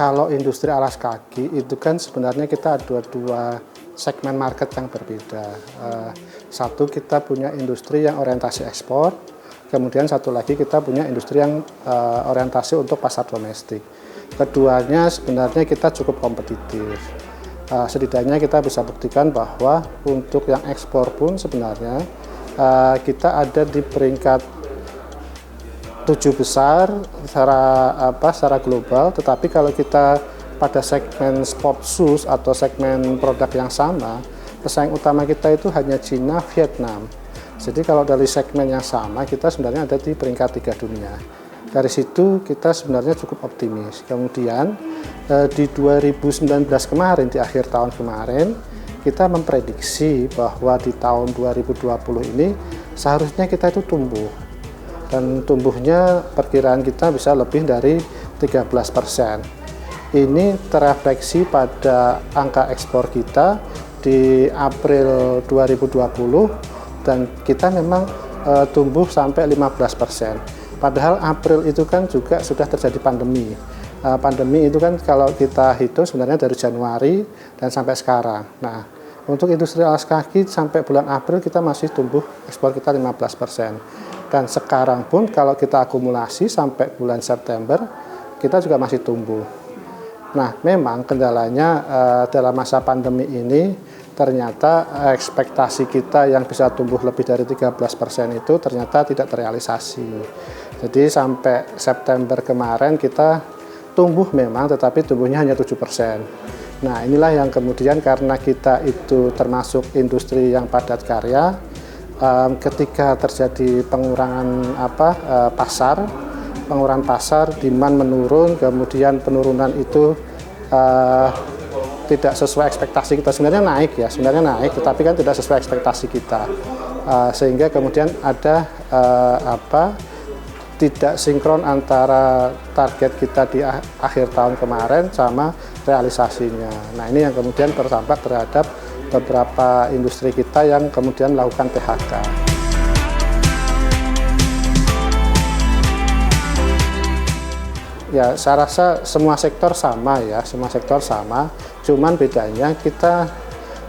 Kalau industri alas kaki itu kan sebenarnya kita ada dua segmen market yang berbeda. Satu, kita punya industri yang orientasi ekspor, kemudian satu lagi kita punya industri yang orientasi untuk pasar domestik. Keduanya sebenarnya kita cukup kompetitif. Setidaknya kita bisa buktikan bahwa untuk yang ekspor pun sebenarnya kita ada di peringkat 7 besar secara global, tetapi kalau kita pada segmen sport shoes atau segmen produk yang sama, pesaing utama kita itu hanya Cina, Vietnam. Jadi kalau dari segmen yang sama, kita sebenarnya ada di peringkat 3 dunia. Dari situ kita sebenarnya cukup optimis. Kemudian di 2019 kemarin, di akhir tahun kemarin, kita memprediksi bahwa di tahun 2020 ini seharusnya kita itu tumbuh. Dan tumbuhnya perkiraan kita bisa lebih dari 13%. Ini terefleksi pada angka ekspor kita di April 2020 dan kita memang tumbuh sampai 15%. Padahal April itu kan juga sudah terjadi pandemi. Pandemi itu kan kalau kita hitung sebenarnya dari Januari dan sampai sekarang. Nah, untuk industri alas kaki sampai bulan April kita masih tumbuh ekspor kita 15%. Dan sekarang pun kalau kita akumulasi sampai bulan September, kita juga masih tumbuh. Nah, memang kendalanya dalam masa pandemi ini, ternyata ekspektasi kita yang bisa tumbuh lebih dari 13% itu ternyata tidak terrealisasi. Jadi sampai September kemarin kita tumbuh memang, tetapi tumbuhnya hanya 7%. Nah, inilah yang kemudian karena kita itu termasuk industri yang padat karya, ketika terjadi pengurangan pasar, demand menurun, kemudian penurunan itu tidak sesuai ekspektasi kita. Sebenarnya naik, tetapi kan tidak sesuai ekspektasi kita, sehingga kemudian ada tidak sinkron antara target kita di akhir tahun kemarin sama realisasinya. Nah, ini yang kemudian berdampak terhadap beberapa industri kita yang kemudian melakukan PHK. Ya, saya rasa semua sektor sama ya, cuman bedanya kita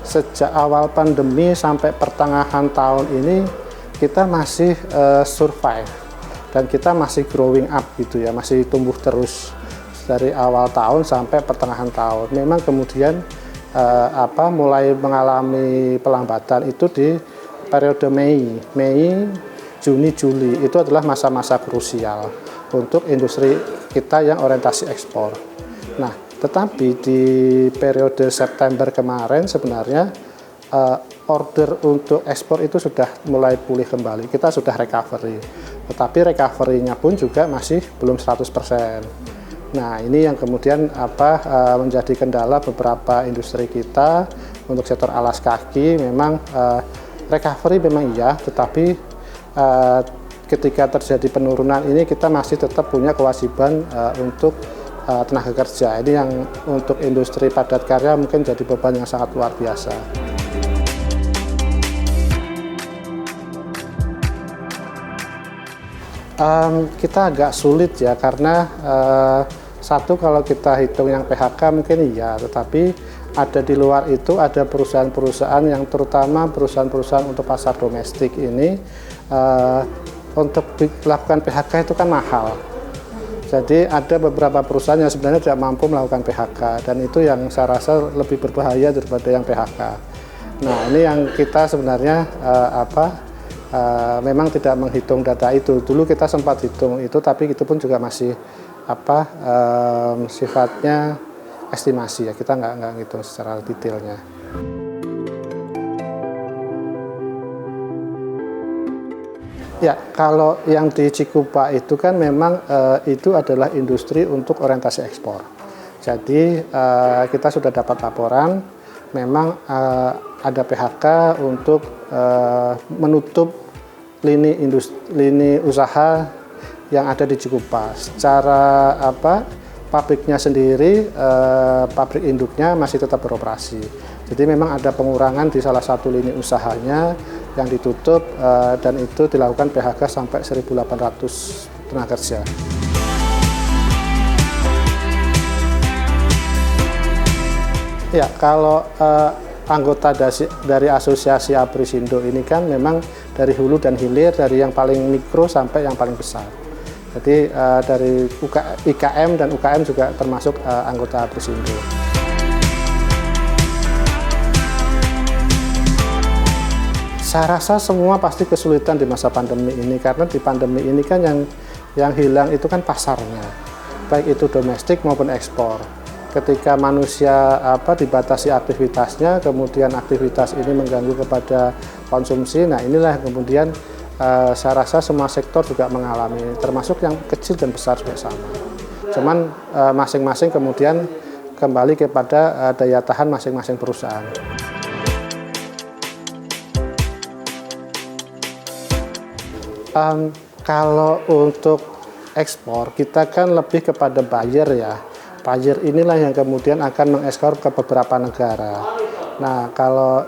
sejak awal pandemi sampai pertengahan tahun ini kita masih survive dan kita masih growing up gitu ya, masih tumbuh terus dari awal tahun sampai pertengahan tahun. Memang kemudian mulai mengalami pelambatan itu di periode Mei, Juni, Juli. Itu adalah masa-masa krusial untuk industri kita yang orientasi ekspor. Nah, tetapi di periode September kemarin sebenarnya order untuk ekspor itu sudah mulai pulih kembali. Kita sudah recovery. Tetapi recovery-nya pun juga masih belum 100%. Nah, ini yang kemudian menjadi kendala beberapa industri kita. Untuk sektor alas kaki memang recovery memang iya, tetapi ketika terjadi penurunan ini kita masih tetap punya kewajiban untuk tenaga kerja. Ini yang untuk industri padat karya mungkin jadi beban yang sangat luar biasa. Kita agak sulit ya, karena satu, kalau kita hitung yang PHK mungkin iya, tetapi ada di luar itu ada perusahaan-perusahaan yang terutama perusahaan-perusahaan untuk pasar domestik ini untuk melakukan PHK itu kan mahal. Jadi ada beberapa perusahaan yang sebenarnya tidak mampu melakukan PHK, dan itu yang saya rasa lebih berbahaya daripada yang PHK. Nah, ini yang kita sebenarnya memang tidak menghitung data itu. Dulu kita sempat hitung itu, tapi itu pun juga masih sifatnya estimasi ya, kita nggak ngitung secara detailnya. Ya, kalau yang di Cikupa itu kan memang itu adalah industri untuk orientasi ekspor. Jadi kita sudah dapat laporan memang ada PHK untuk menutup lini usaha yang ada di Cikupa. Secara pabriknya sendiri, pabrik induknya masih tetap beroperasi. Jadi memang ada pengurangan di salah satu lini usahanya yang ditutup, dan itu dilakukan PHK sampai 1.800 tenaga kerja. Ya, kalau anggota dari Asosiasi Abrisindo ini kan memang dari hulu dan hilir, dari yang paling mikro sampai yang paling besar. Jadi dari IKM dan UKM juga termasuk anggota Abrisindo. Saya rasa semua pasti kesulitan di masa pandemi ini, karena di pandemi ini kan yang hilang itu kan pasarnya, baik itu domestik maupun ekspor. Ketika manusia dibatasi aktivitasnya, kemudian aktivitas ini mengganggu kepada konsumsi, nah inilah kemudian saya rasa semua sektor juga mengalami, termasuk yang kecil dan besar juga sama. Cuman masing-masing kemudian kembali kepada daya tahan masing-masing perusahaan. Kalau untuk ekspor, kita kan lebih kepada buyer ya. Buyer inilah yang kemudian akan mengekspor ke beberapa negara. Nah, kalau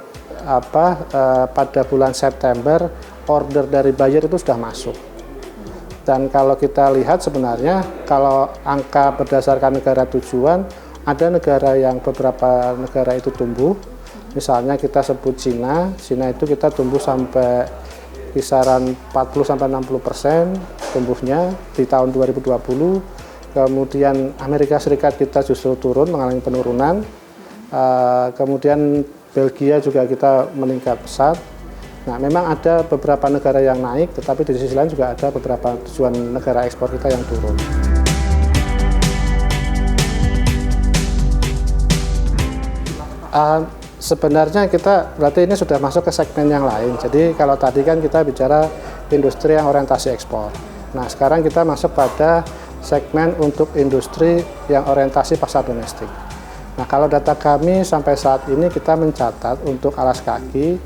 pada bulan September, order dari buyer itu sudah masuk. Dan kalau kita lihat sebenarnya, kalau angka berdasarkan negara tujuan, ada negara yang beberapa negara itu tumbuh. Misalnya kita sebut Cina itu kita tumbuh sampai kisaran 40-60% tumbuhnya di tahun 2020. Kemudian Amerika Serikat kita justru turun, mengalami penurunan. Kemudian Belgia juga kita meningkat pesat. Nah, memang ada beberapa negara yang naik, tetapi di sisi lain juga ada beberapa tujuan negara ekspor kita yang turun. Sebenarnya kita berarti ini sudah masuk ke segmen yang lain. Jadi kalau tadi kan kita bicara industri yang orientasi ekspor. Nah, sekarang kita masuk pada segmen untuk industri yang orientasi pasar domestik. Nah, kalau data kami sampai saat ini kita mencatat untuk alas kaki,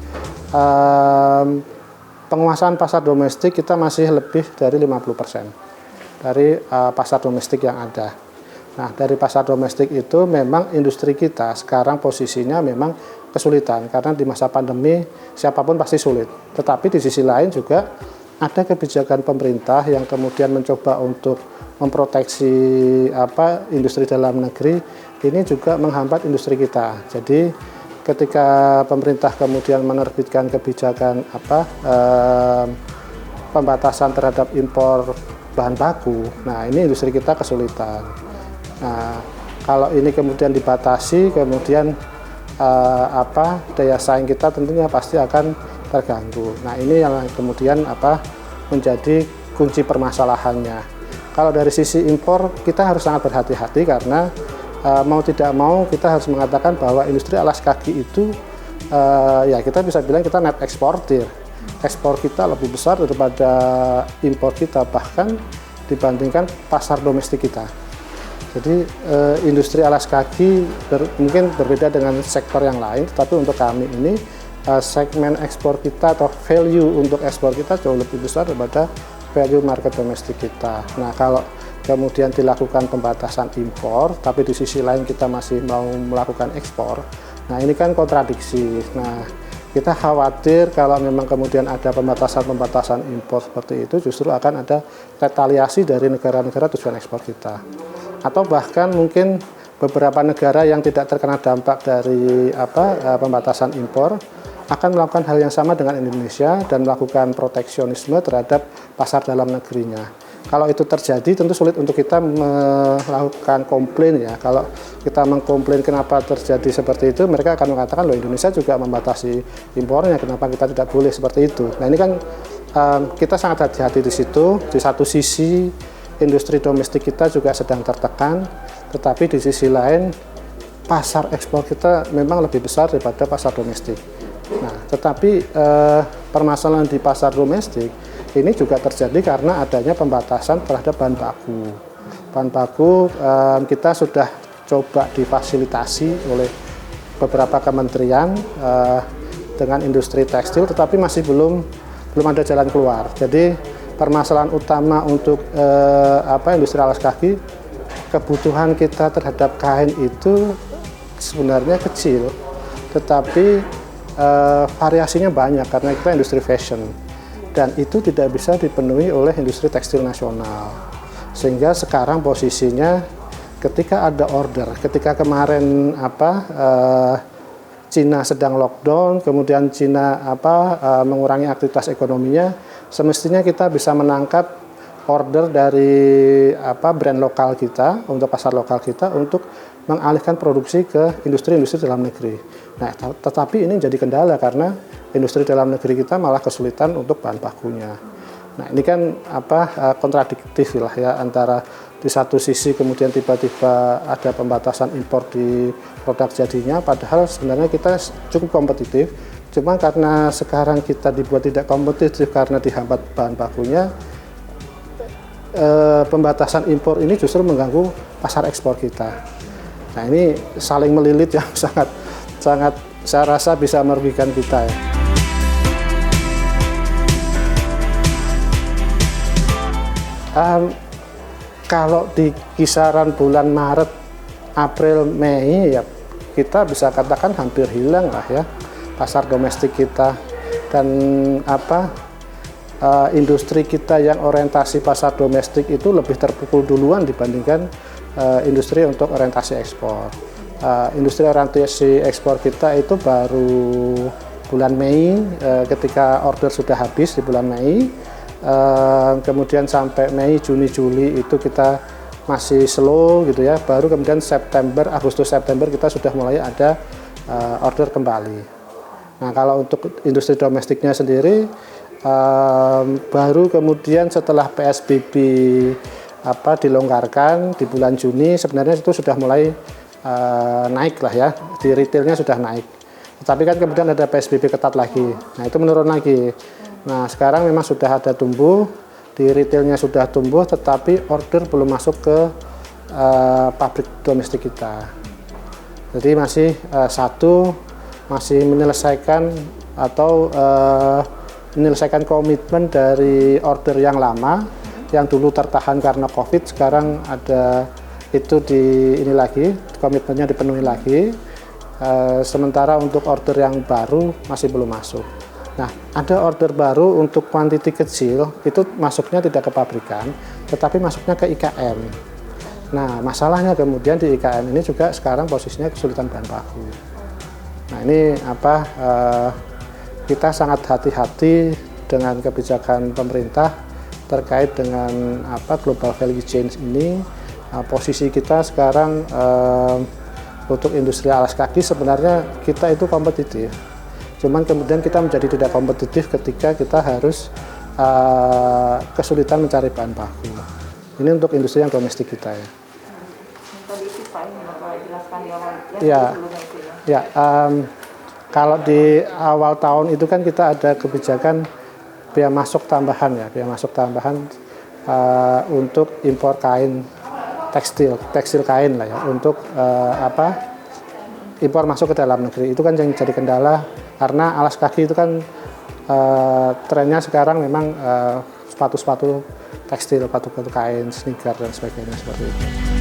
penguasaan pasar domestik kita masih lebih dari 50% dari pasar domestik yang ada. Nah, dari pasar domestik itu memang industri kita sekarang posisinya memang kesulitan, karena di masa pandemi siapapun pasti sulit. Tetapi di sisi lain juga ada kebijakan pemerintah yang kemudian mencoba untuk memproteksi industri dalam negeri, ini juga menghambat industri kita. Jadi ketika pemerintah kemudian menerbitkan kebijakan pembatasan terhadap impor bahan baku, nah ini industri kita kesulitan. Nah, kalau ini kemudian dibatasi, kemudian daya saing kita tentunya pasti akan terganggu. Nah, ini yang kemudian menjadi kunci permasalahannya. Kalau dari sisi impor, kita harus sangat berhati-hati, karena mau tidak mau kita harus mengatakan bahwa industri alas kaki itu ya kita bisa bilang kita net eksportir. Ekspor kita lebih besar daripada impor kita, bahkan dibandingkan pasar domestik kita. Jadi industri alas kaki mungkin berbeda dengan sektor yang lain, tetapi untuk kami ini segmen ekspor kita atau value untuk ekspor kita jauh lebih besar daripada value market domestik kita. Nah, kalau kemudian dilakukan pembatasan impor, tapi di sisi lain kita masih mau melakukan ekspor, nah ini kan kontradiksi. Nah, kita khawatir kalau memang kemudian ada pembatasan impor seperti itu, justru akan ada retaliasi dari negara-negara tujuan ekspor kita. Atau bahkan mungkin beberapa negara yang tidak terkena dampak dari pembatasan impor akan melakukan hal yang sama dengan Indonesia dan melakukan proteksionisme terhadap pasar dalam negerinya. Kalau itu terjadi, tentu sulit untuk kita melakukan komplain ya. Kalau kita mengkomplain kenapa terjadi seperti itu, mereka akan mengatakan, loh Indonesia juga membatasi impornya, kenapa kita tidak boleh seperti itu. Nah, ini kan kita sangat hati-hati di situ. Di satu sisi, industri domestik kita juga sedang tertekan, tetapi di sisi lain, pasar ekspor kita memang lebih besar daripada pasar domestik. Nah, tetapi permasalahan di pasar domestik ini juga terjadi karena adanya pembatasan terhadap bahan baku. Bahan baku kita sudah coba difasilitasi oleh beberapa kementerian dengan industri tekstil, tetapi masih belum ada jalan keluar. Jadi permasalahan utama untuk industri alas kaki, kebutuhan kita terhadap kain itu sebenarnya kecil, tetapi variasinya banyak karena kita industri fashion, dan itu tidak bisa dipenuhi oleh industri tekstil nasional. Sehingga sekarang posisinya ketika ada order, ketika kemarin Cina sedang lockdown, kemudian Cina mengurangi aktivitas ekonominya, semestinya kita bisa menangkap order dari brand lokal kita untuk pasar lokal kita untuk mengalihkan produksi ke industri-industri dalam negeri. Nah, tetapi ini jadi kendala karena industri dalam negeri kita malah kesulitan untuk bahan bakunya. Nah, ini kan kontradiktif lah ya, antara di satu sisi kemudian tiba-tiba ada pembatasan impor di produk jadinya, padahal sebenarnya kita cukup kompetitif. Cuma karena sekarang kita dibuat tidak kompetitif karena dihambat bahan bakunya, pembatasan impor ini justru mengganggu pasar ekspor kita. Nah, ini saling melilit yang sangat saya rasa bisa merugikan kita ya. Kalau di kisaran bulan Maret, April, Mei ya kita bisa katakan hampir hilang lah ya pasar domestik kita, dan industri kita yang orientasi pasar domestik itu lebih terpukul duluan dibandingkan industri untuk orientasi ekspor. Industri orientasi ekspor kita itu baru bulan Mei, ketika order sudah habis di bulan Mei. Kemudian sampai Mei, Juni, Juli itu kita masih slow gitu ya. Baru kemudian Agustus, September kita sudah mulai ada order kembali. Nah, kalau untuk industri domestiknya sendiri, baru kemudian setelah PSBB dilonggarkan di bulan Juni, sebenarnya itu sudah mulai naik lah ya, di retailnya sudah naik. Tetapi kan kemudian ada PSBB ketat lagi, nah itu menurun lagi. Nah, sekarang memang sudah ada tumbuh, di retailnya sudah tumbuh, tetapi order belum masuk ke pabrik domestik kita. Jadi masih masih menyelesaikan menyelesaikan komitmen dari order yang lama, yang dulu tertahan karena COVID, sekarang ada itu ini lagi, komitmennya dipenuhi lagi. Sementara untuk order yang baru masih belum masuk. Nah, ada order baru untuk kuantiti kecil, itu masuknya tidak ke pabrikan, tetapi masuknya ke IKM. Nah, masalahnya kemudian di IKM ini juga sekarang posisinya kesulitan bahan baku. Nah, ini kita sangat hati-hati dengan kebijakan pemerintah terkait dengan global value chain ini. Posisi kita sekarang untuk industri alas kaki sebenarnya kita itu kompetitif. Cuman kemudian kita menjadi tidak kompetitif ketika kita harus kesulitan mencari bahan baku. Ini untuk industri yang domestik kita ya. Tadi itu Pak, Bapak jelaskan di awal ya. Kalau di awal tahun itu kan kita ada kebijakan biaya masuk tambahan ya, biaya masuk tambahan untuk impor kain tekstil kain lah ya, untuk impor masuk ke dalam negeri. Itu kan yang jadi kendala karena alas kaki itu kan trennya sekarang memang sepatu-sepatu tekstil, sepatu-sepatu kain, sneaker dan sebagainya seperti itu.